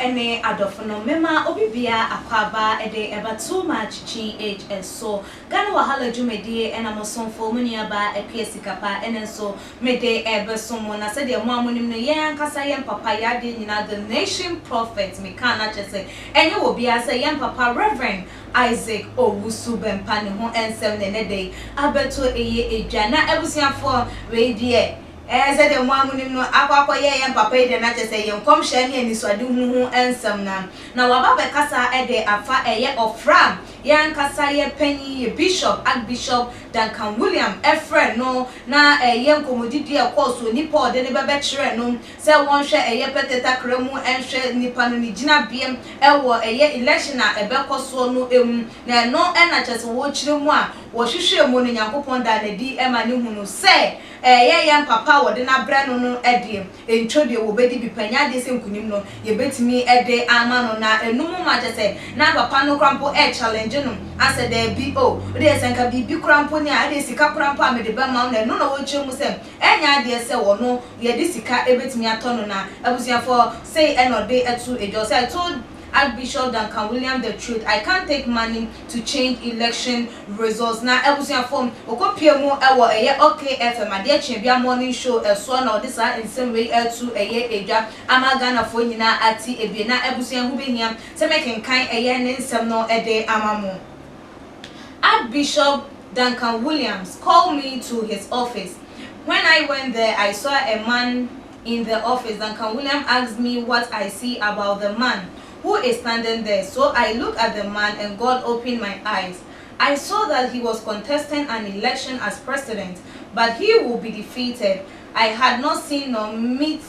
ene adofono mema obibia akwaba ede eba too much GHS so Ghana wahala jumedie ena mosonfo muniaba epiasikapa ene so mede ebe somo na se de mo amonim no ye ankasa ye papa ya de nyina the nation prophet me kana chese enye obia se ye papa Reverend Isaac Owusu Bempa ne ho ensem ne dey abeto eye edwa na ebusiafo we die said the woman no akwa ye papa de na chese ye nkom hye ne ani swade hu ensem na wababa kasa ede afa eye ofram ye ankasa ye panyi ye bishop archbishop Duncan William efre no na ye nkomodidi e course oni paul de ne bebe kire no se won hwe eye peteta kremu enhwe nipa no ni gina biem ewo eye election na ebe koso no emu na no na chese wo kire mu a wo hwehwe mu no Nyankopon da na di ema ne hu no se ye papa wo de na bre no ede entwode wo bedi bipanya de se nkunim no ye betimi ede ama no na enum ma chese na papa no krampo challenge no ase de bi o de senka bi krampo ni a de sika krampo a me de ba ma no no wo chemu se enya de se wo no ye de sika ebetimi atono na abusiafo say enode etu ejo say I told Archbishop Duncan William the truth. I can't take money to change election results. Now, ebusiafo okopie mu ewo eye okay FM ade chebia morning show eso na this in same way to eye edwa amagana fo nyina ati ebie na ebusian hu behia se mekenkan eye ne nsem no ede amamu. Archbishop Duncan Williams called me to his office. When I went there, I saw a man in the office. Duncan Williams asked me what I see about the man who is standing there. So I looked at the man and God opened my eyes. I saw that he was contesting an election as president, but he will be defeated. I had not seen nor met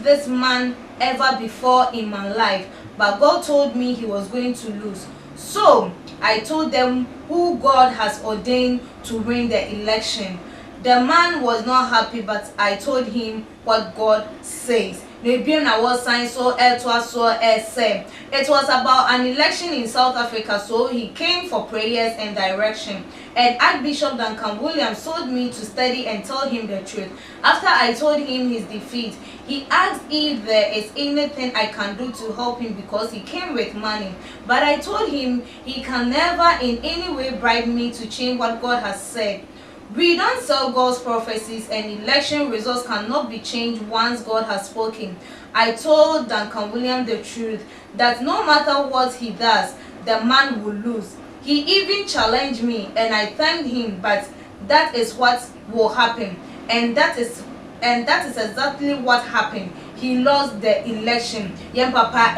this man ever before in my life, but God told me he was going to lose. So I told them who God has ordained to win the election. The man was not happy, but I told him what God says. It was about an election in South Africa, so he came for prayers and direction. And Archbishop Duncan Williams told me to study and tell him the truth. After I told him his defeat, he asked if there is anything I can do to help him because he came with money. But I told him he can never in any way bribe me to change what God has said. We don't sell God's prophecies, and election results cannot be changed once God has spoken. I told Duncan Williams the truth, that no matter what he does, the man will lose. He even challenged me, and I thanked him, but that is what will happen. And that is exactly what happened. He lost the election. Young Papa,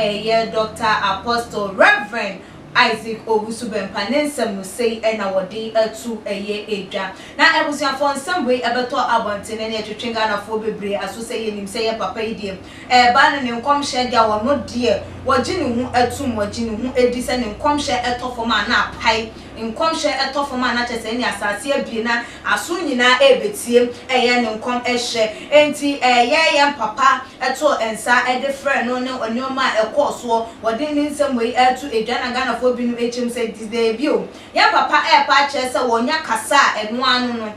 Dr. Apostle, Reverend Isaac Owusu Bempa nsem no say na wode atu eye edwa na ebusuafo nsem we ebeto abonte ne etwetwenga na fo bebre aso say yenim say ye papa idie ba ne nkom hye dia wo no die wogi ne hu atum wogi ne hu edi se ne nkom hye etofo ma na pai nkom hye etofo ma na chese ne asase abie na aso nyina ebetie eye ne nkom ehye enti ye papa eto ensa ede frɛ no ne onyoma ekoso wode ne nsem we atu edwa na Ghana fo binu echem say this dey bio ya papa pa chese wonya kasa enu anu no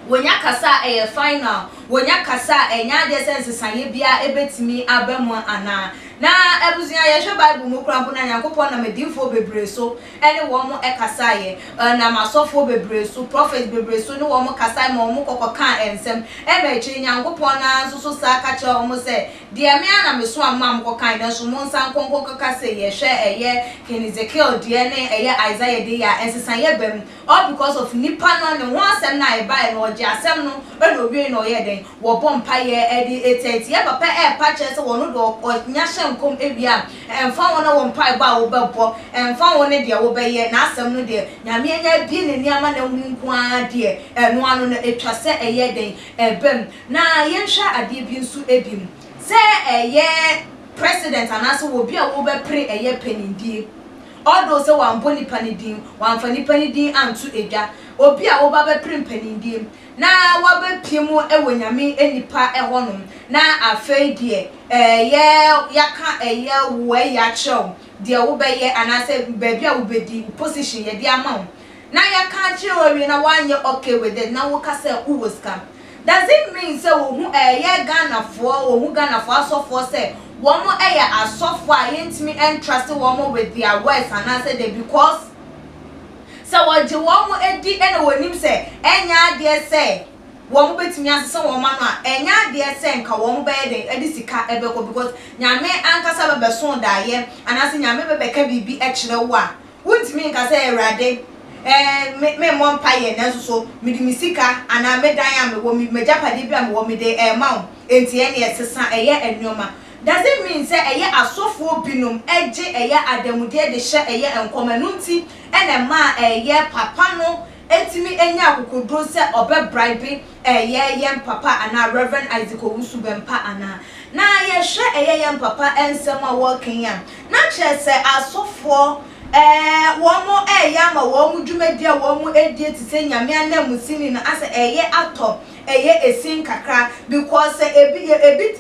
wonya kasa final wonya kasa enya de sense sanye bia ebetimi abamu ana na ebusia ye hwe bible mu krampo na Nyankopon na medinfo bebre so ene wo mo ekasa ye na masofo bebre so prophet bebre so ne wo mo kasa ma wo mo kokoka ensem emechi Nyankopon na so sa ka che wo mo se de me ana meso amam kokan na so mo nsan konko kaka se ye hwe eye Ezekiel de ne eye Isaiah de ya ensesan ye bam all because of nipa no ne ho asem na e ba no oje asem no e no wie no ye den wo bompa ye edi eteti ye papa pa che se wo no do nya nkom ebia emfa wona wo mpai ba wo bebo emfa wona de wo beye na asem no de nyame anya bi ne niama na hunku ade eno ano na etwase eye den ebem na ye hwa ade bi nsu ebim se eye president anaso wo bi a wo be pre eye penindie odo se wan boni panidin wan fani panidin antu edwa obi a wo ba be pre panindie na wa be piemu ewo nyame enipa ehonum na afei de yaka we ya chew de wo be ye anase baby a wo bedi position ye de amount na yaka chew we na wanye okay with it na wo ka say wo scam does it mean say who Ghana for who Ghana for so for say one more a software yentimi entrust one more with their words and I said they because so what you want more edi and when him say enya dear say one betimi asese one man enya dear say nka one be de edi sika ebeko because nyame ankasa be beso da ye and I say nyame be beka bibi e kire wo a wuntimi nka say erade me mom paye na so me di misika ana me dan ya me wo me japade bia me wo me de ma enti ene esesa eye enoma does it mean say eye asofo binum eje eye adamude de hye eye enkomanunti ene ma eye papa no etimi enya akokodro se obe bribe eye yem papa ana Reverend Isaac Owusu bempa ana na ye hye eye yem papa ensem a working yam na che se asofo womo yama womu dwumadia womu edie ti se nyame anamusini na ase eye atop eye esin kakra because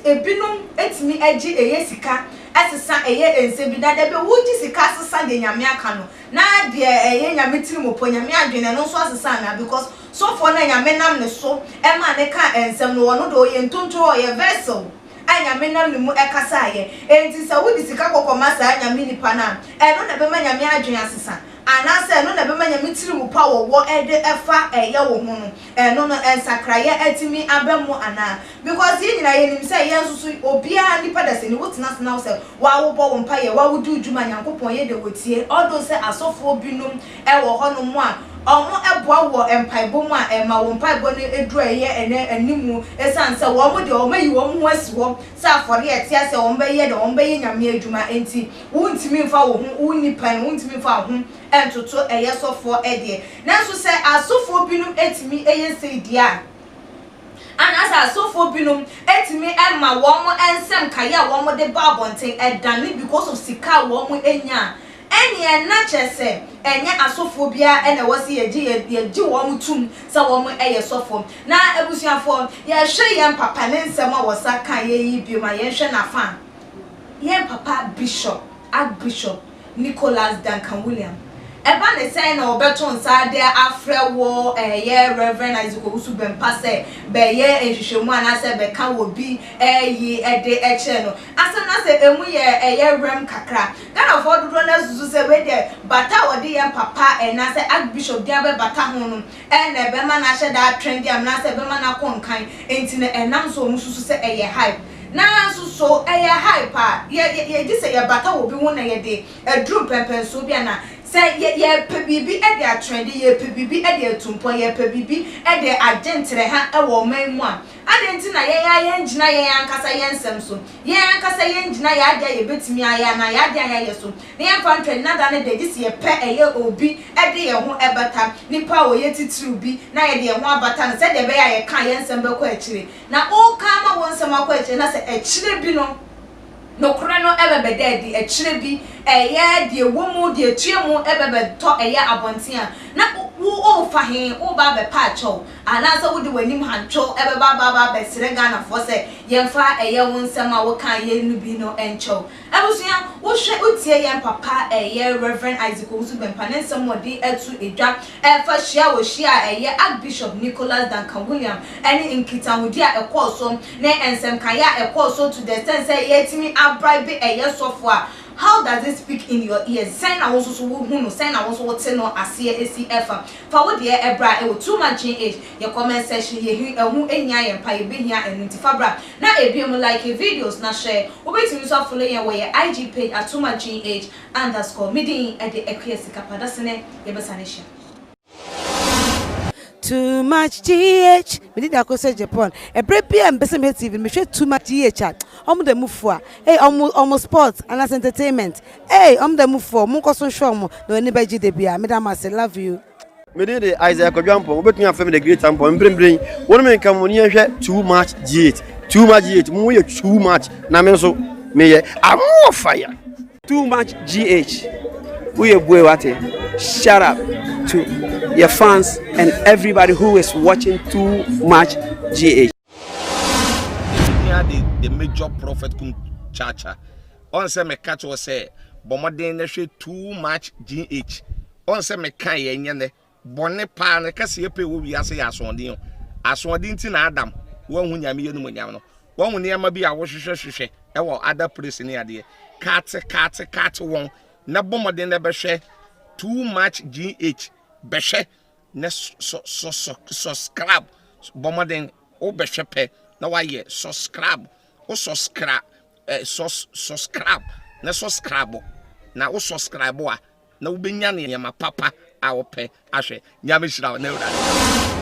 ebinum etimi agi eye sika asesa eye ense bi da be wuji sika asesa de nyame aka no na de eye nyame tiri mopo nyame adwene no so asesa na because so for na nyame nam ne so e ma ne ka ensem no wono do ye ntonto ye vessel anya menam ne mu ekasa ye enti sa wudi sika kokoma sa anya minipa na no na be ma nyame adwen asesa anase no na be ma nyame tiri mu pa wo ede efa eye wo hu no no ensakra ye atimi abemu ana because ye nyina ye nim say ye nsusu obia nipa da se ni wotina se na wo se wa wo bo wo mpa ye wa wudu djuma nyankopon ye de wotie odo se asofo binum wo ho no mu a omo eboa wo empaibo mu a ma wo empaibo ne edru eye ene animu esanse wo mo de o mayi wo mu asi wo sa afore etia se wo mbeye de wo mbeye nyame adwuma enti wo ntimi mfa wo hu wo nipa wo ntimi mfa hu entoto eye sofo ede nanso se asofo binum etimi eye se dia ana asofo binum etimi ema wo mo ensem kaya wo mo de babonten edane because of sika wo mo enya enya na chese enya asofo bia ena wasi yeji wo mutum sa wo mo eye sofo na ebusuafo ye hwe ye papa ne nsem a wosa kan ye yi bi ma ye hwe na fa ye papa Archbishop Nicholas Duncan William eba ne say na obeto nsa de afre wo ye Reverend Isaac Owusu bempa se be ye enhwehwemu ana se be ka wo bi yi ede eche no asa na se emu ye rem kakra Ghana for do na susu se we de bata wo de ye papa na se Archbishop dia be bata ho no na be ma na hye da trend am na se be ma na konkan enti na enam so mu susu se eye hype na so hype a ye di se ye bata wo bi ho na ye de drum pempen so bia na say ye pebibi e de trend ye pebibi e de tumpo ye pebibi e de agentre ha e wo man mu a adenti na ye ngina ye ankasa ye nsem so ye ankasa ye ngina ye adia ye betimi aya na ye adia ye so na ye fa trend na da ne de dis ye pe eye obi e de ye ho ebata nipa wo ye titiri bi na ye de ye ho abata na say de be ya ye kan ye nsem be kwa akire na o ka ma wo nsem akwa akire na say akire bi no kura no ebebe dedi akire bi eye de womu de tuemu ebebe to eye abontia na wo fa he wo ba be pa cho ana so wo de wanim hancho ebebe ba be sire Ghana for say yemfa eye wo nsem a wo kan ye nu bi no encho ebusia wo hwe utie ye papa eye Reverend Isaac Owusu bempa ne nsem wodi etu edwa fa hia wo hia eye Archbishop Nicholas Duncan William ene nkita wodi a ekoso ne ensem kan ya ekoso to the sense say yetimi bribe eye sofo how does it speak in your ears sign na wonso so wo hu no sign na wonso wo te no ase ACF fa wo de ebra e wo too much age your comment section ye hu enya ye pa ye behia enuntifa bra na ebiem like videos na share wo betimi so follow ye wo ye IG page at too much age _ midin e de ekwesika padasene ye besane share Too much GH. We did that say Japan. A break PM Besame TV. Me share too much GH. The move for. Hey, almost sports and as entertainment. Hey, the move for. Munko so show mo. No anybody de bia. Madam I say love you. Me did the Isaac Ojampo. We between family the great tampo. Bring. One man come on here share too much GH. Too much GH. Mo ye too much. Na me so me ye. I'm more fire. Too much GH. We are boy what shout out to your fans and everybody who is watching Too Much GH. The major prophet kun chacha. On say me catch was say bomodin na hwe Too Much GH. On say me kan ye nyane bone pa na kase ye pe wo wi ase ya sonde asoɔden ti na Adam wɔn hu nyame yɛ no mu nyam no wɔn hu nneɛma bi a wɔhwehwɛ ɛwɔ other place ne adeɛ kate wɔn na bɔmɔden na bɛhwɛ too much GH bɛhwɛ na subscribe bɔmɔden o bɛhwɛ pɛ na wayɛ subscribe o subscribe subscribe na subscribe na o subscribe a na wobɛnya nneɛma papa a wɔpɛ ahwɛ nyame hyira wo na